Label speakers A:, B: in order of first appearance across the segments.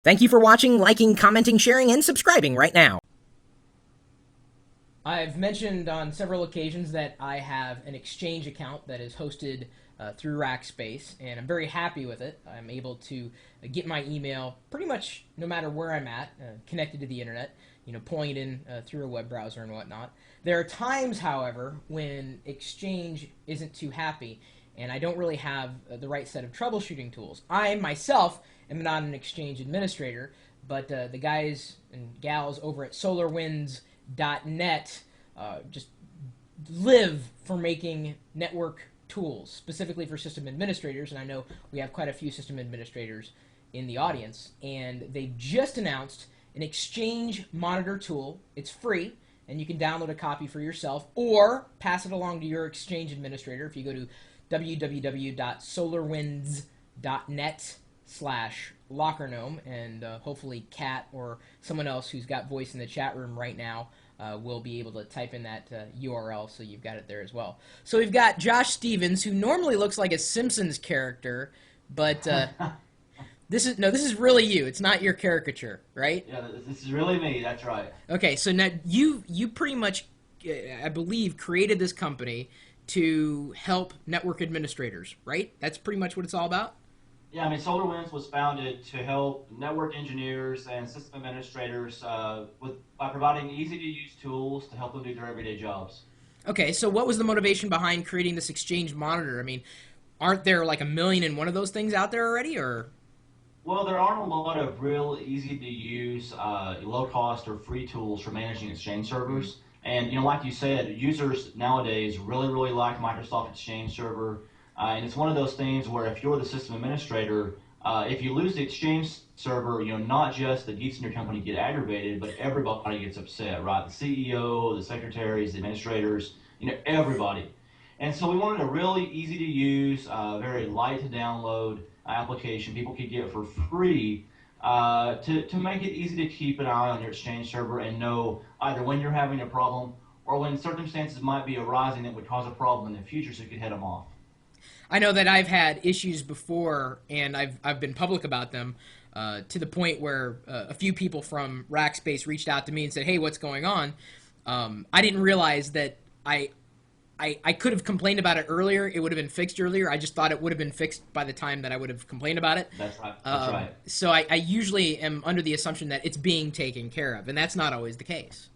A: Thank you for watching, liking, commenting, sharing, and subscribing right now. I've mentioned on several occasions that I have an Exchange account that is hosted through Rackspace, and I'm very happy with it. I'm able to get my email pretty much no matter where I'm at, connected to the internet, pulling it in through a web browser and whatnot. There are times, however, when Exchange isn't too happy, and I don't really have the right set of troubleshooting tools. I myself am not an Exchange administrator, but the guys and gals over at SolarWinds.net just live for making network tools, specifically for system administrators, and I know we have quite a few system administrators in the audience, and they just announced an Exchange Monitor tool. It's free, and you can download a copy for yourself or pass it along to your Exchange administrator if you go to www.solarwinds.net/lockernome, and hopefully Kat or someone else who's got voice in the chat room right now will be able to type in that URL so you've got it there as well. So we've got Josh Stevens, who normally looks like a Simpsons character, but this is really you. It's not your caricature, right?
B: Yeah, this is really me. That's right.
A: Okay, so now you pretty much, I believe, created this company to help network administrators, right? That's pretty much what it's all about?
B: Yeah, I mean, SolarWinds was founded to help network engineers and system administrators by providing easy-to-use tools to help them do their everyday jobs.
A: Okay, so what was the motivation behind creating this Exchange Monitor? I mean, aren't there like a million and one of those things out there already, or?
B: Well, there aren't a lot of real easy-to-use, low-cost or free tools for managing Exchange servers. And like you said, users nowadays really like Microsoft Exchange Server, and it's one of those things where if you're the system administrator, if you lose the Exchange server, not just the geeks in your company get aggravated, but everybody gets upset, right? The CEO, the secretaries, the administrators, everybody. And so we wanted a really easy to use, very light to download application people could get for free to make it easy to keep an eye on your Exchange server and know either when you're having a problem or when circumstances might be arising that would cause a problem in the future so you could head them off.
A: I know that I've had issues before, and I've been public about them to the point where a few people from Rackspace reached out to me and said, "Hey, what's going on?" I didn't realize that I could have complained about it earlier. It would have been fixed earlier. I just thought it would have been fixed by the time that I would have complained about it.
B: That's right. That's right.
A: So I usually am under the assumption that it's being taken care of, and that's not always the case.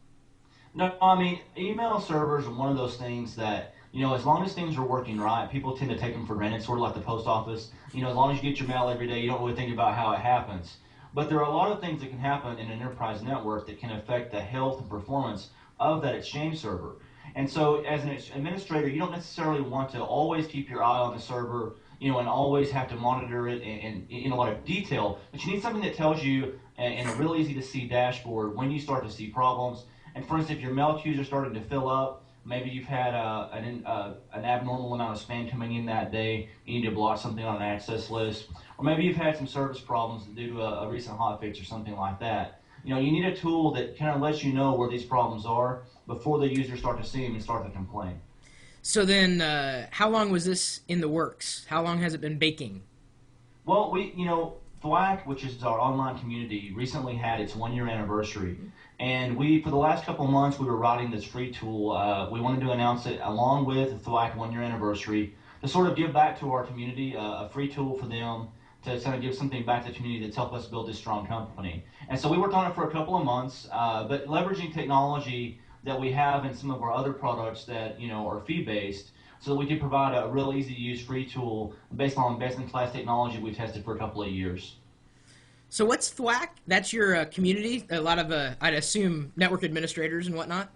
B: No, I mean, email servers are one of those things that, as long as things are working right, people tend to take them for granted, sort of like the post office. As long as you get your mail every day, you don't really think about how it happens. But there are a lot of things that can happen in an enterprise network that can affect the health and performance of that Exchange server. And so, as an administrator, you don't necessarily want to always keep your eye on the server, and always have to monitor it in a lot of detail. But you need something that tells you in a real easy to see dashboard when you start to see problems. And for instance, if your mail queues are starting to fill up, maybe you've had an abnormal amount of spam coming in that day, you need to block something on an access list, or maybe you've had some service problems due to a recent hotfix or something like that. You need a tool that kind of lets you know where these problems are before the users start to see them and start to complain.
A: So then, how long was this in the works? How long has it been baking?
B: Well, Thwack, which is our online community, recently had its 1 year anniversary. And for the last couple of months, we were writing this free tool. We wanted to announce it along with the Thwack 1 year anniversary to sort of give back to our community, a free tool for them to kind of give something back to the community that's helped us build this strong company. And so we worked on it for a couple of months, but leveraging technology that we have in some of our other products that are fee-based, so that we could provide a real easy-to-use free tool based on best-in-class technology we tested for a couple of years.
A: So what's Thwack? That's your community? A lot of, I'd assume, network administrators and whatnot?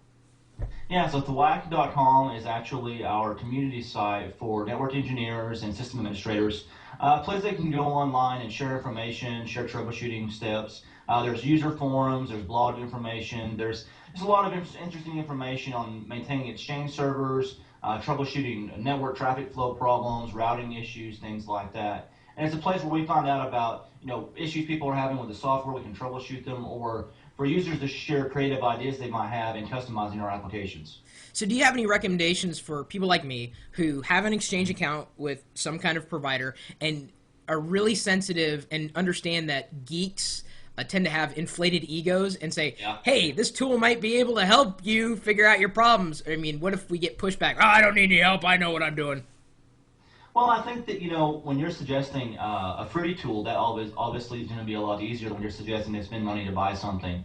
B: Yeah, so thwack.com is actually our community site for network engineers and system administrators. A place they can go online and share information, share troubleshooting steps. There's user forums, there's blog information, there's a lot of interesting information on maintaining Exchange servers, troubleshooting network traffic flow problems, routing issues, things like that. And it's a place where we find out about issues people are having with the software. We can troubleshoot them, or for users to share creative ideas they might have in customizing our applications.
A: So do you have any recommendations for people like me who have an Exchange account with some kind of provider and are really sensitive and understand that geeks tend to have inflated egos and say,
B: Yeah.
A: "Hey, this tool might be able to help you figure out your problems." I mean, what if we get pushback? Oh, I don't need any help. I know what I'm doing.
B: Well, I think that when you're suggesting a free tool, that obviously is going to be a lot easier than when you're suggesting to spend money to buy something.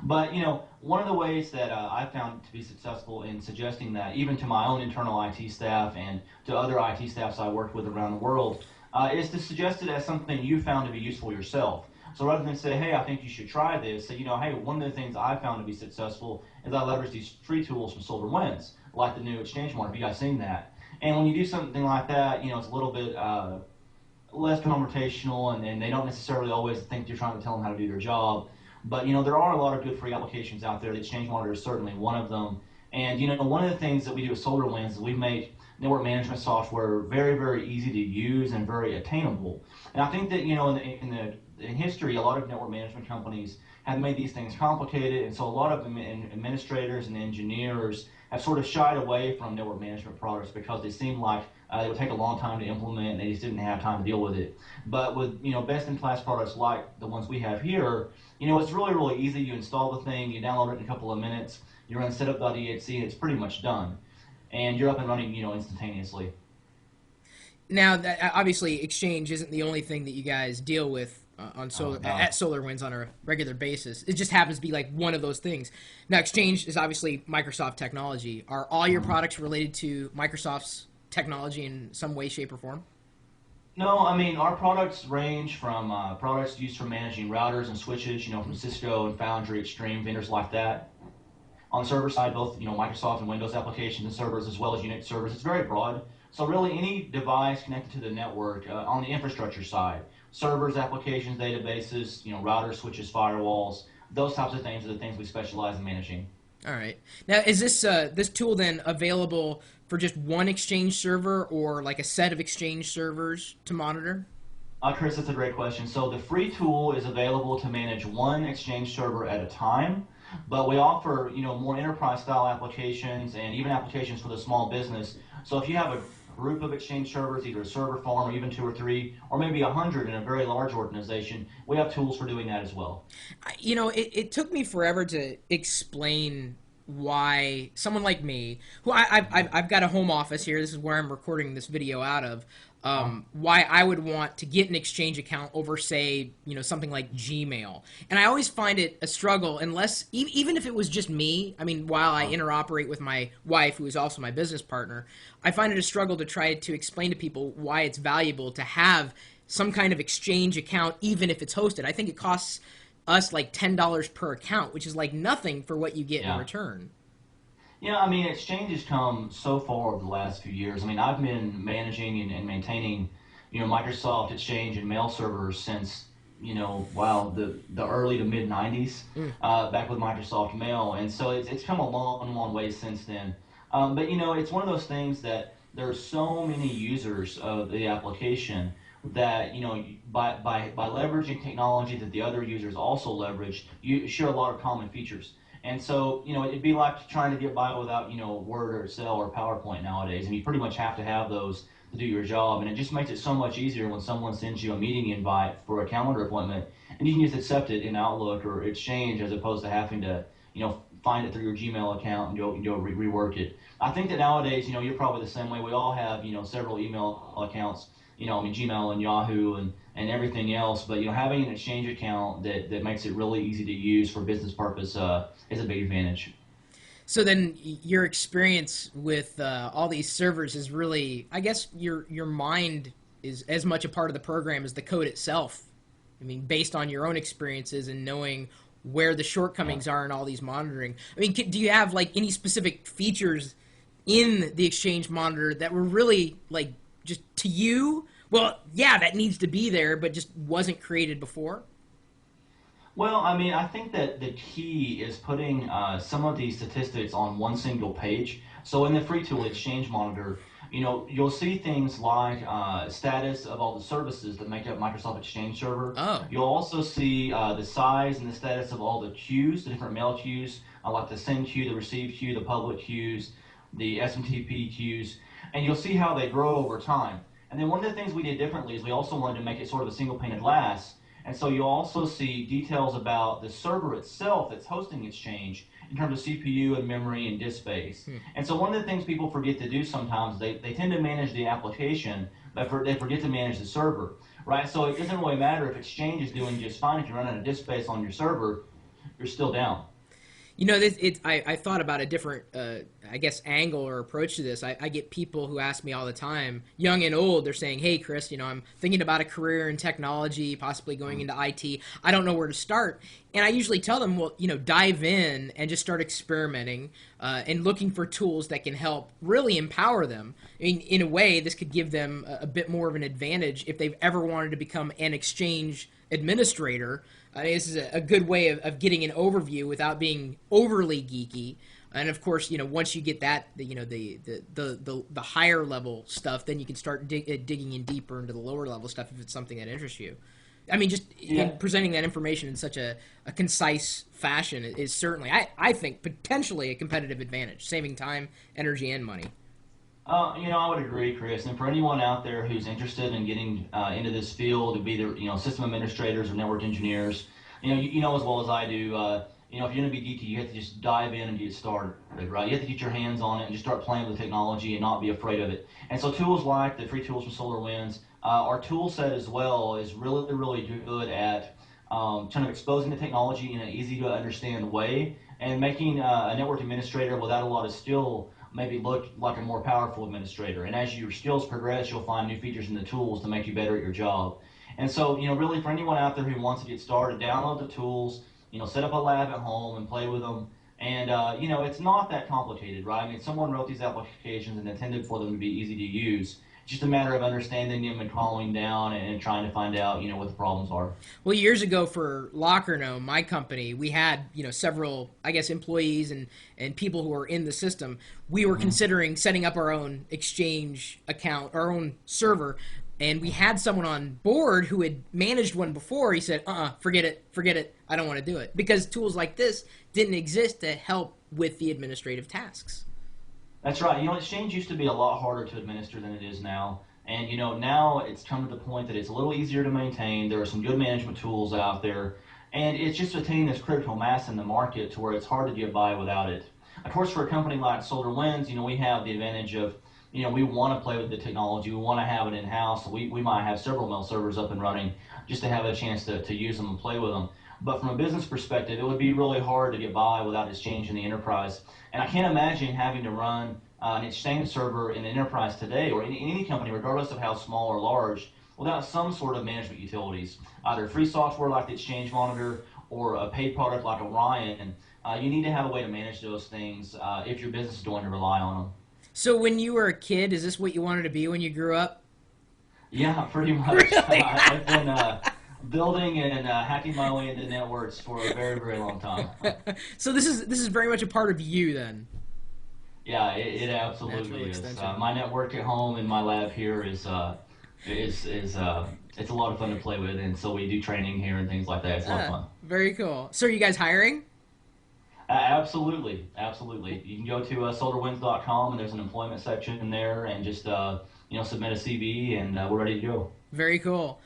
B: But one of the ways that I found to be successful in suggesting that, even to my own internal IT staff and to other IT staffs I worked with around the world, is to suggest it as something you found to be useful yourself. So rather than say, "Hey, I think you should try this," say, "Hey, one of the things I found to be successful is I leverage these free tools from SolarWinds, like the new Exchange Monitor. Have you guys seen that?" And when you do something like that, it's a little bit less confrontational, and they don't necessarily always think you're trying to tell them how to do their job. But there are a lot of good free applications out there. The Exchange Monitor is certainly one of them. And one of the things that we do with SolarWinds is we make network management software very, very easy to use and very attainable. And I think that in history, a lot of network management companies have made these things complicated, and so a lot of administrators and engineers have sort of shied away from network management products because they seem like they would take a long time to implement, and they just didn't have time to deal with it. But with best-in-class products like the ones we have here, it's really, really easy. You install the thing, you download it in a couple of minutes, you run setup.exe, and it's pretty much done, and you're up and running, instantaneously.
A: Now, that obviously Exchange isn't the only thing that you guys deal with on
B: Oh
A: Solar at
B: no.
A: SolarWinds on a regular basis. It just happens to be like one of those things. Now, Exchange is obviously Microsoft technology. Are all your
B: Mhm.
A: products related to Microsoft's technology in some way, shape, or form?
B: No, I mean, our products range from products used for managing routers and switches, from Cisco and Foundry, Extreme, vendors like that. On the server side, both Microsoft and Windows applications and servers, as well as Unix servers. It's very broad. So really, any device connected to the network on the infrastructure side, servers, applications, databases, routers, switches, firewalls, those types of things are the things we specialize in managing.
A: All right. Now, is this tool then available for just one Exchange server or like a set of Exchange servers to monitor?
B: Chris, that's a great question. So the free tool is available to manage one Exchange server at a time, but we offer more enterprise style applications and even applications for the small business. So if you have a group of Exchange servers, either a server farm or even two or three, or maybe 100 in a very large organization, we have tools for doing that as well.
A: It took me forever to explain why someone like me, who I've got a home office here, this is where I'm recording this video out of,
B: Uh,
A: why I would want to get an Exchange account over, say, something like Gmail. And I always find it a struggle, unless, even if it was just me, I mean, while I
B: uh,
A: interoperate with my wife, who is also my business partner, I find it a struggle to try to explain to people why it's valuable to have some kind of Exchange account, even if it's hosted. I think it costs us like $10 per account, which is like nothing for what you get in
B: yeah.
A: return.
B: Yeah, I mean, Exchange has come so far over the last few years. I mean, I've been managing and maintaining, Microsoft Exchange and mail servers since, wow, the early to mid 90s,
A: Mm.
B: back with Microsoft Mail. And so it's come a long, long way since then. But, it's one of those things that there are so many users of the application that, by leveraging technology that the other users also leverage, you share a lot of common features. And so, it'd be like trying to get by without, Word or Excel or PowerPoint nowadays. And you pretty much have to have those to do your job. And it just makes it so much easier when someone sends you a meeting invite for a calendar appointment, and you can just accept it in Outlook or Exchange as opposed to having to, find it through your Gmail account and go rework it. I think that nowadays, you're probably the same way. We all have, several email accounts, I mean, Gmail and Yahoo and everything else. But having an Exchange account that makes it really easy to use for business purpose is a big advantage.
A: So then your experience with all these servers is really, I guess your mind is as much a part of the program as the code itself. I mean, based on your own experiences and knowing where the
B: Yeah.
A: shortcomings are in all these monitoring. I mean, do you have like any specific features in the Exchange monitor that were really like just to you? Well, yeah, that needs to be there, but just wasn't created before.
B: Well, I mean, I think that the key is putting some of these statistics on one single page. So in the free tool Exchange Monitor, you'll see things like status of all the services that make up Microsoft Exchange Server.
A: Oh,
B: You'll also see the size and the status of all the queues, the different mail queues, like the send queue, the receive queue, the public queues, the SMTP queues, and you'll see how they grow over time. And then one of the things we did differently is we also wanted to make it sort of a single pane of glass, And so you'll also see details about the server itself that's hosting Exchange in terms of CPU and memory and disk space.
A: Hmm.
B: And so one of the things people forget to do sometimes, they tend to manage the application, but they forget to manage the server, right? So it doesn't really matter if Exchange is doing just fine. If you're running a disk space on your server, you're still down.
A: I thought about a different, I guess, angle or approach to this. I get people who ask me all the time, young and old. They're saying, "Hey, Chris, I'm thinking about a career in technology, possibly going into IT. I don't know where to start." And I usually tell them, "Well, dive in and just start experimenting and looking for tools that can help really empower them. I mean, in a way, this could give them a bit more of an advantage if they've ever wanted to become an exchange administrator. This is a good way of getting an overview without being overly geeky. And of course, once you get that, the higher level stuff, then you can start digging in deeper into the lower level stuff if it's something that interests you. I mean, just
B: Yeah.
A: in presenting that information in such a concise fashion is certainly, I think, potentially a competitive advantage, saving time, energy, and money.
B: I would agree, Chris. And for anyone out there who's interested in getting into this field to be the system administrators or network engineers, you know as well as I do. If you're going to be geeky, you have to just dive in and get started, right? You have to get your hands on it and just start playing with technology and not be afraid of it. And so tools like the free tools from SolarWinds, our tool set as well is really, really good at kind of exposing the technology in an easy to understand way and making a network administrator without a lot of skill maybe look like a more powerful administrator. And as your skills progress, you'll find new features in the tools to make you better at your job. And so, really for anyone out there who wants to get started, download the tools, set up a lab at home and play with them. And, it's not that complicated, right? I mean, someone wrote these applications and intended for them to be easy to use. It's just a matter of understanding them and calling down and trying to find out, what the problems are.
A: Well, years ago for Locker my company, we had several, I guess, employees and people who were in the system. We were
B: Mm-hmm.
A: considering setting up our own Exchange account, our own server, and we had someone on board who had managed one before. He said, forget it, I don't want to do it," because tools like this didn't exist to help with the administrative tasks.
B: That's right. Exchange used to be a lot harder to administer than it is now. And, now it's come to the point that it's a little easier to maintain. There are some good management tools out there. And it's just attaining this critical mass in the market to where it's hard to get by without it. Of course, for a company like SolarWinds, we have the advantage of, we want to play with the technology. We want to have it in house. So we might have several mail servers up and running just to have a chance to use them and play with them. But from a business perspective, it would be really hard to get by without Exchange in the enterprise. And I can't imagine having to run an Exchange server in an enterprise today or in any company, regardless of how small or large, without some sort of management utilities, either free software like the Exchange Monitor or a paid product like Orion. You need to have a way to manage those things if your business is going to rely on them.
A: So when you were a kid, is this what you wanted to be when you grew up?
B: Yeah, pretty much.
A: Really?
B: I've been building and hacking my way into networks for a very, very long time.
A: So this is very much a part of you then.
B: Yeah, it
A: Natural
B: absolutely is.
A: extension.
B: My network at home and my lab here is it's a lot of fun to play with, and so we do training here and things like that. It's a lot of fun.
A: Very cool. So are you guys hiring?
B: Absolutely, absolutely. You can go to solarwinds.com and there's an employment section in there, and just submit a CV, and we're ready to go.
A: Very cool.